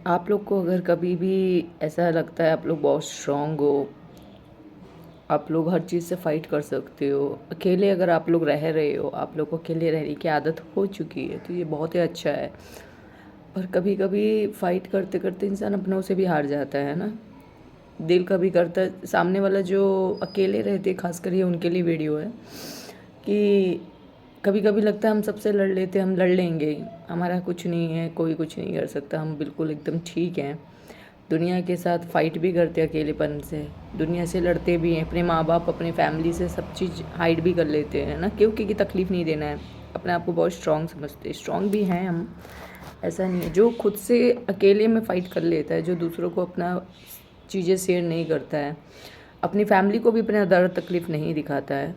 आप लोग को अगर कभी भी ऐसा लगता है आप लोग बहुत स्ट्रांग हो, आप लोग हर चीज़ से फ़ाइट कर सकते हो, अकेले अगर आप लोग रह रहे हो, आप लोग को अकेले रहने की आदत हो चुकी है, तो ये बहुत ही अच्छा है। पर कभी कभी फ़ाइट करते करते इंसान अपनों से भी हार जाता है ना। दिल कभी करता है, सामने वाला जो अकेले रहते खासकर ये उनके लिए वीडियो है कि कभी कभी लगता है हम सबसे लड़ लेते, हम लड़ लेंगे ही, हमारा कुछ नहीं है, कोई कुछ नहीं कर सकता, हम बिल्कुल एकदम ठीक हैं। दुनिया के साथ फ़ाइट भी करते अकेलेपन से, दुनिया से लड़ते भी हैं, अपने माँ बाप अपने फैमिली से सब चीज़ हाइड भी कर लेते हैं ना, क्योंकि तकलीफ़ नहीं देना है। अपने आप को बहुत स्ट्रॉन्ग समझते, स्ट्रॉन्ग भी हैं हम, ऐसा नहीं है। जो खुद से अकेले में फ़ाइट कर लेता है, जो दूसरों को अपना चीज़ें शेयर नहीं करता है, अपनी फैमिली को भी अपने दर्द तकलीफ़ नहीं दिखाता है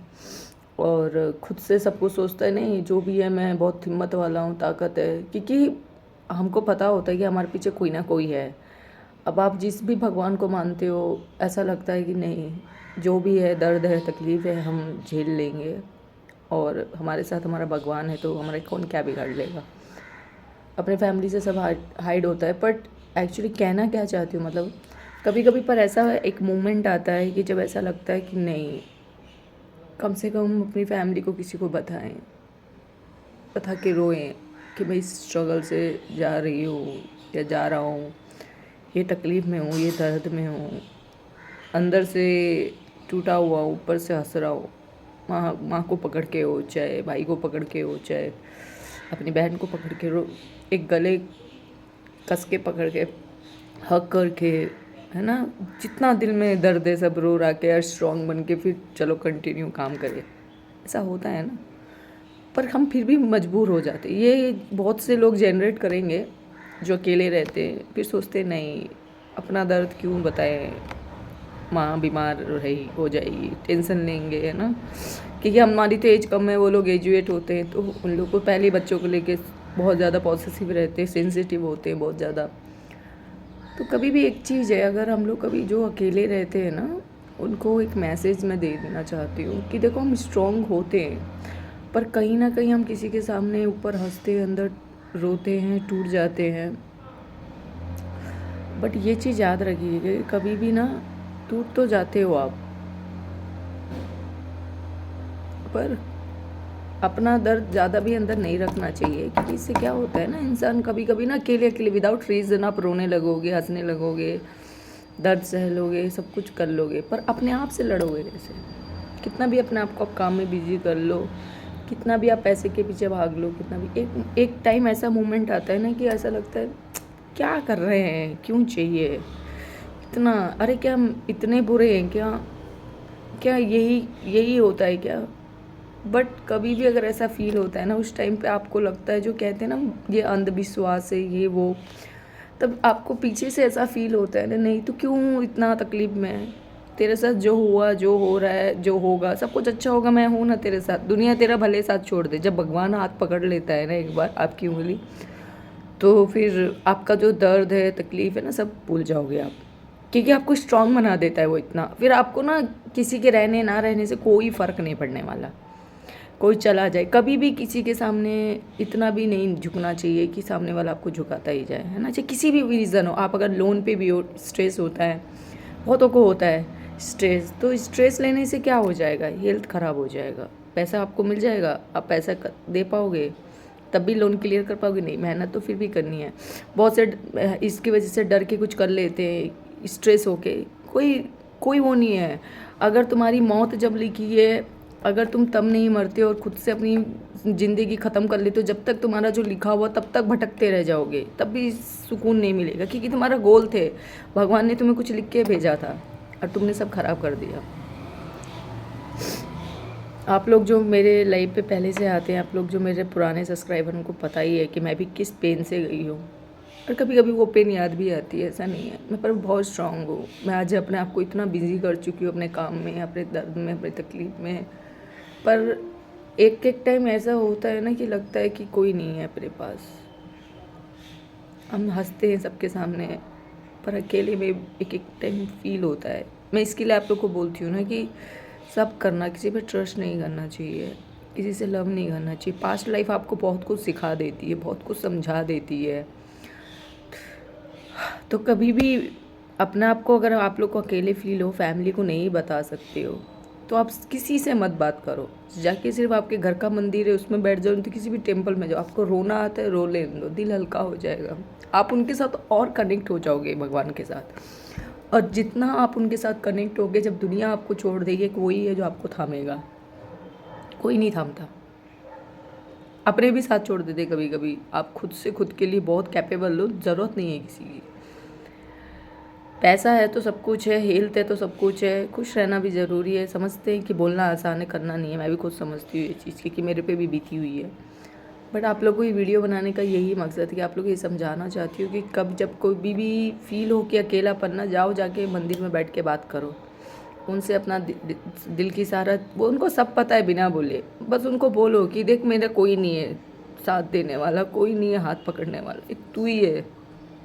और खुद से सब कुछ सोचता है नहीं जो भी है मैं बहुत हिम्मत वाला हूँ, ताकत है, क्योंकि हमको पता होता है कि हमारे पीछे कोई ना कोई है। अब आप जिस भी भगवान को मानते हो, ऐसा लगता है कि नहीं, जो भी है दर्द है तकलीफ़ है हम झेल लेंगे और हमारे साथ हमारा भगवान है, तो हमारे कौन क्या बिगाड़ लेगा। अपने फैमिली से सब हाइड होता है, बट एक्चुअली कहना क्या चाहती हूँ मतलब कभी कभी पर ऐसा एक मोमेंट आता है कि जब ऐसा लगता है कि नहीं, कम से कम अपनी फैमिली को किसी को बताएं, बता के रोएं कि मैं इस स्ट्रगल से जा रही हूँ या जा रहा हूँ, ये तकलीफ़ में हूँ, ये दर्द में हूँ, अंदर से टूटा हुआ, ऊपर से हंस रहा हूँ। माँ माँ को पकड़ के हो, चाहे भाई को पकड़ के हो, चाहे अपनी बहन को पकड़ के रो, एक गले कस के पकड़ के हक करके, है ना। जितना दिल में दर्द है सब रो रा के और स्ट्रॉन्ग बन के फिर चलो कंटिन्यू काम करिए, ऐसा होता है ना। पर हम फिर भी मजबूर हो जाते, ये बहुत से लोग जनरेट करेंगे जो अकेले रहते हैं, फिर सोचते नहीं अपना दर्द क्यों बताएं, माँ बीमार रही हो जाएगी, टेंशन लेंगे, है ना। क्योंकि हमारी तो एज कम है, वो लोग ग्रेजुएट होते हैं, तो उन लोग को पहले बच्चों को लेके बहुत ज़्यादा पॉसेसिव रहते हैं, सेंसिटिव होते हैं बहुत ज़्यादा। तो कभी भी एक चीज़ है, अगर हम लोग कभी जो अकेले रहते हैं ना, उनको एक मैसेज मैं दे देना चाहती हूँ कि देखो हम स्ट्रॉन्ग होते हैं, पर कहीं ना कहीं हम किसी के सामने ऊपर हंसते अंदर रोते हैं, टूट जाते हैं। बट ये चीज़ याद रखिए, कभी भी ना टूट तो जाते हो आप, पर अपना दर्द ज़्यादा भी अंदर नहीं रखना चाहिए, क्योंकि इससे क्या होता है ना, इंसान कभी कभी ना अकेले अकेले विदाउट रीज़न आप रोने लगोगे, हंसने लगोगे, दर्द सह लोगे, सब कुछ कर लोगे, पर अपने आप से लड़ोगे कैसे। कितना भी अपने आप को आप काम में बिजी कर लो, कितना भी आप पैसे के पीछे भाग लो, कितना भी एक एक टाइम ऐसा मोमेंट आता है ना कि ऐसा लगता है क्या कर रहे हैं, क्यों चाहिए इतना, अरे क्या हम इतने बुरे हैं क्या, क्या यही यही होता है क्या। बट कभी भी अगर ऐसा फील होता है ना, उस टाइम पे आपको लगता है, जो कहते हैं ना ये अंधविश्वास है ये वो, तब आपको पीछे से ऐसा फील होता है ना, नहीं तो क्यों इतना तकलीफ में है, तेरे साथ जो हुआ जो हो रहा है जो होगा सब कुछ अच्छा होगा, मैं हूँ ना तेरे साथ, दुनिया तेरा भले साथ छोड़ दे। जब भगवान हाथ पकड़ लेता है ना एक बार आपकी उंगली, तो फिर आपका जो दर्द है तकलीफ है ना सब भूल जाओगे आप, क्योंकि आपको स्ट्रांग बना देता है वो इतना, फिर आपको ना किसी के रहने ना रहने से कोई फ़र्क नहीं पड़ने वाला। कोई चला जाए, कभी भी किसी के सामने इतना भी नहीं झुकना चाहिए कि सामने वाला आपको झुकाता ही जाए, है ना। चाहे किसी भी रीज़न हो, आप अगर लोन पे भी हो, स्ट्रेस होता है, बहुतों को होता है स्ट्रेस, तो स्ट्रेस लेने से क्या हो जाएगा, हेल्थ ख़राब हो जाएगा, पैसा आपको मिल जाएगा, आप पैसा दे पाओगे, तब भी लोन क्लियर कर पाओगे नहीं, मेहनत तो फिर भी करनी है। बहुत से इसकी वजह से डर के कुछ कर लेते हैं, स्ट्रेस होके, कोई कोई वो नहीं है। अगर तुम्हारी मौत जब लिखी है, अगर तुम तब नहीं मरते और खुद से अपनी ज़िंदगी ख़त्म कर लेते हो, जब तक तुम्हारा जो लिखा हुआ तब तक भटकते रह जाओगे, तब भी सुकून नहीं मिलेगा, क्योंकि तुम्हारा गोल थे, भगवान ने तुम्हें कुछ लिख के भेजा था और तुमने सब खराब कर दिया। आप लोग जो मेरे लाइव पे पहले से आते हैं, आप लोग जो मेरे पुराने सब्सक्राइबर, उनको पता ही है कि मैं भी किस पेन से गई हूँ, और कभी कभी वो पेन याद भी आती है, ऐसा नहीं है। मैं पर बहुत स्ट्रांग हूँ, मैं आज अपने आप को इतना बिजी कर चुकी हूँ अपने काम में, अपने दर्द में, अपनी तकलीफ़ में। पर एक एक टाइम ऐसा होता है ना कि लगता है कि कोई नहीं है अपने पास, हम हंसते हैं सबके सामने, पर अकेले में एक एक टाइम फील होता है। मैं इसके लिए आप लोग को बोलती हूँ ना कि सब करना, किसी पे ट्रस्ट नहीं करना चाहिए, किसी से लव नहीं करना चाहिए। पास्ट लाइफ आपको बहुत कुछ सिखा देती है, बहुत कुछ समझा देती है। तो कभी भी अपने आप को, अगर आप लोग को अकेले फील हो, फैमिली को नहीं बता सकते हो, तो आप किसी से मत बात करो। जाके सिर्फ आपके घर का मंदिर है उसमें बैठ जाओ, तो किसी भी टेम्पल में जाओ, आपको रोना आता है रो लेने दो, दिल हल्का हो जाएगा, आप उनके साथ और कनेक्ट हो जाओगे भगवान के साथ। और जितना आप उनके साथ कनेक्ट होगे, जब दुनिया आपको छोड़ देगी, कोई है जो आपको थामेगा, कोई नहीं थामता। अपने भी साथ छोड़ देते कभी कभी। आप खुद से खुद के लिए बहुत कैपेबल हो, ज़रूरत नहीं है किसी की। पैसा है तो सब कुछ है, हेल्थ है तो सब कुछ है, खुश रहना भी ज़रूरी है। समझते हैं कि बोलना आसान है, करना नहीं है। मैं भी खुद समझती हूँ ये चीज़ क्योंकि मेरे पे भी बीती हुई है। बट आप लोगों को ये वीडियो बनाने का यही मकसद है कि आप लोग ये समझाना चाहती हूँ कि कब जब कोई भी फील हो कि अकेलापन ना, जाओ जाके मंदिर में बैठ के बात करो उनसे, अपना दिल की सारा, वो उनको सब पता है बिना बोले। बस उनको बोलो कि देख मेरा कोई नहीं है साथ देने वाला, कोई नहीं है हाथ पकड़ने वाला, एक तू ही है,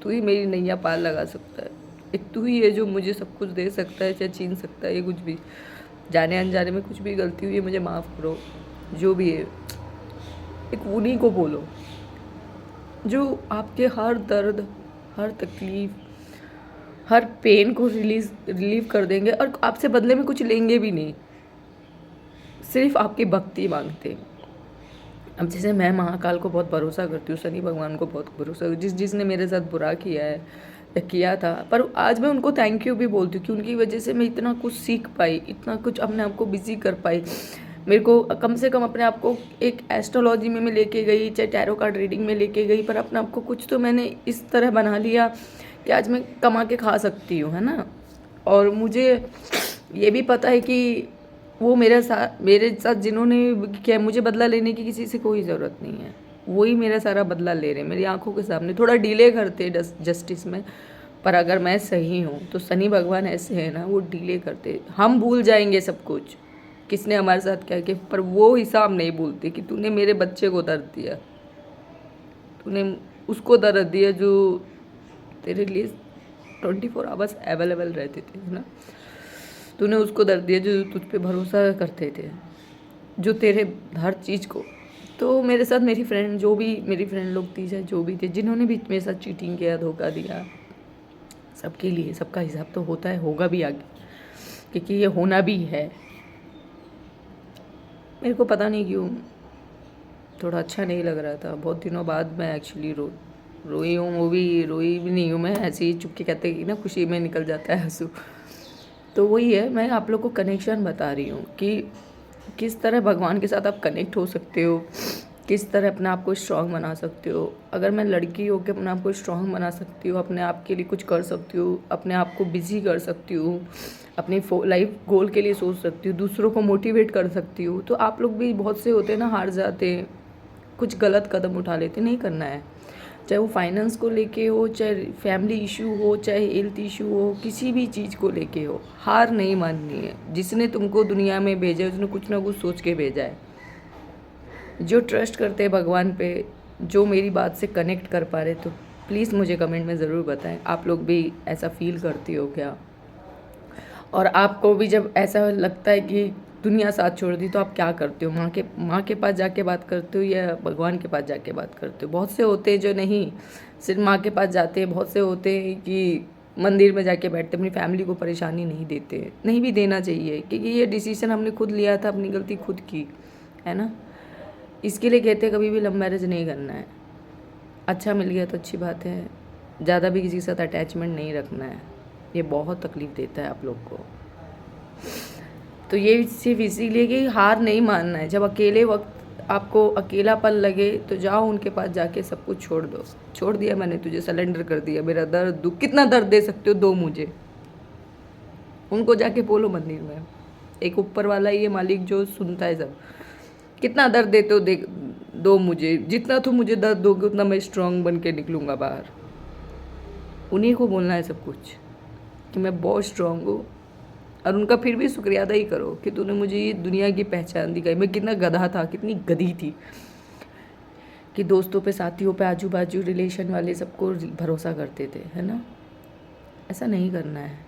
तू ही मेरी नैया पार लगा सकता है, एक तू ही है जो मुझे सब कुछ दे सकता है, चाहे छीन सकता है। ये कुछ भी जाने अनजाने में कुछ भी गलती हुई है, मुझे माफ़ करो, जो भी है एक उन्हीं को बोलो जो आपके हर दर्द, हर तकलीफ़, हर पेन को रिलीव कर देंगे और आपसे बदले में कुछ लेंगे भी नहीं, सिर्फ आपकी भक्ति मांगते। अब जैसे मैं महाकाल को बहुत भरोसा करती हूँ, शनि भगवान को बहुत भरोसा, जिसने मेरे साथ बुरा किया है या किया था, पर आज मैं उनको थैंक यू भी बोलती हूँ कि उनकी वजह से मैं इतना कुछ सीख पाई, इतना कुछ अपने आप को बिजी कर पाई। मेरे को कम से कम अपने आप को एक एस्ट्रोलॉजी में मैं लेके गई, चाहे टैरो कार्ड रीडिंग में लेके गई, पर अपने आप को कुछ तो मैंने इस तरह बना लिया कि आज मैं कमा के खा सकती हूँ, है ना। और मुझे ये भी पता है कि वो मेरे साथ जिन्होंने किया, मुझे बदला लेने की किसी से कोई ज़रूरत नहीं है, वही मेरा सारा बदला ले रहे हैं मेरी आंखों के सामने। थोड़ा डिले करते जस्टिस में, पर अगर मैं सही हूँ तो शनि भगवान ऐसे है ना, वो डिले करते। हम भूल जाएंगे सब कुछ, किसने हमारे साथ क्या किया, पर वो हिसाब नहीं भूलते कि तूने मेरे बच्चे को दर्द दिया, तूने उसको दर्द दिया जो तेरे लिए 24 आवर्स अवेलेबल रहते थे, है ना। तूने उसको दर्द दिया जो तुझ पे भरोसा करते थे, जो तेरे हर चीज़ को। तो मेरे साथ मेरी फ्रेंड, जो भी मेरी फ्रेंड लोग थी, चाहे जो भी थे, जिन्होंने भी मेरे साथ चीटिंग किया, धोखा दिया, सबके लिए सबका हिसाब तो होता है, होगा भी आगे, क्योंकि ये होना भी है। मेरे को पता नहीं क्यों थोड़ा अच्छा नहीं लग रहा था। बहुत दिनों बाद मैं एक्चुअली रोई हूँ। वो भी रोई भी नहीं हूँ मैं, ऐसे ही चुप के कहते कि ना खुशी में निकल जाता है आंसू। तो वही है, मैं आप लोग को कनेक्शन बता रही हूँ कि किस तरह भगवान के साथ आप कनेक्ट हो सकते हो, किस तरह अपने आप को स्ट्रांग बना सकते हो। अगर मैं लड़की हो के अपने आप को स्ट्रांग बना सकती हूँ, अपने आप के लिए कुछ कर सकती हूँ, अपने आप को बिजी कर सकती हूँ, अपनी लाइफ गोल के लिए सोच सकती हूँ, दूसरों को मोटिवेट कर सकती हूँ, तो आप लोग भी बहुत से होते हैं ना, हार जाते हैं, कुछ गलत कदम उठा लेते। नहीं करना है, चाहे वो फाइनेंस को लेके हो, चाहे फैमिली इशू हो, चाहे हेल्थ इशू हो, किसी भी चीज़ को लेके हो, हार नहीं माननी है। जिसने तुमको दुनिया में भेजा है उसने कुछ ना कुछ सोच के भेजा है। जो ट्रस्ट करते हैं भगवान पे, जो मेरी बात से कनेक्ट कर पा रहे, तो प्लीज़ मुझे कमेंट में ज़रूर बताएं आप लोग भी ऐसा फील करती हो क्या। और आपको भी जब ऐसा लगता है कि दुनिया साथ छोड़ दी, तो आप क्या करते हो? माँ के पास जाके बात करते हो या भगवान के पास जाके बात करते हो? बहुत से होते हैं जो नहीं सिर्फ माँ के पास जाते हैं, बहुत से होते हैं कि मंदिर में जाके बैठते, अपनी फैमिली को परेशानी नहीं देते। नहीं भी देना चाहिए, क्योंकि ये डिसीजन हमने खुद लिया था, अपनी गलती खुद की, है ना। इसके लिए कहते हैं कभी भी लव मैरिज नहीं करना है। अच्छा मिल गया तो अच्छी बात है, ज़्यादा भी किसी के साथ अटैचमेंट नहीं रखना है, ये बहुत तकलीफ़ देता है आप लोग को। तो ये सिर्फ इसीलिए कि हार नहीं मानना है। जब अकेले वक्त आपको अकेलापन लगे तो जाओ उनके पास, जाके सब कुछ छोड़ दो। छोड़ दिया मैंने तुझे, सरेंडर कर दिया, मेरा दर्द दुख, कितना दर्द दे सकते हो दो मुझे। उनको जाके बोलो मंदिर में, एक ऊपर वाला ही है मालिक जो सुनता है सब, कितना दर्द देते हो दो मुझे, जितना तुम मुझे दर्द दोगे उतना मैं स्ट्रांग बन के निकलूँगा बाहर। उन्हीं को बोलना है सब कुछ कि मैं बहुत स्ट्रांग हूँ, और उनका फिर भी शुक्रिया अदा ही करो कि तूने मुझे ये दुनिया की पहचान दिखाई। मैं कितना गधा था, कितनी गधी थी कि दोस्तों पे, साथियों पे, आजू बाजू रिलेशन वाले सबको भरोसा करते थे, है ना। ऐसा नहीं करना है,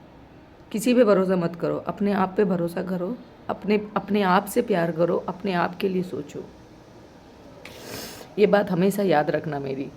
किसी पे भरोसा मत करो, अपने आप पे भरोसा करो, अपने आप से प्यार करो, अपने आप के लिए सोचो। ये बात हमेशा याद रखना मेरी।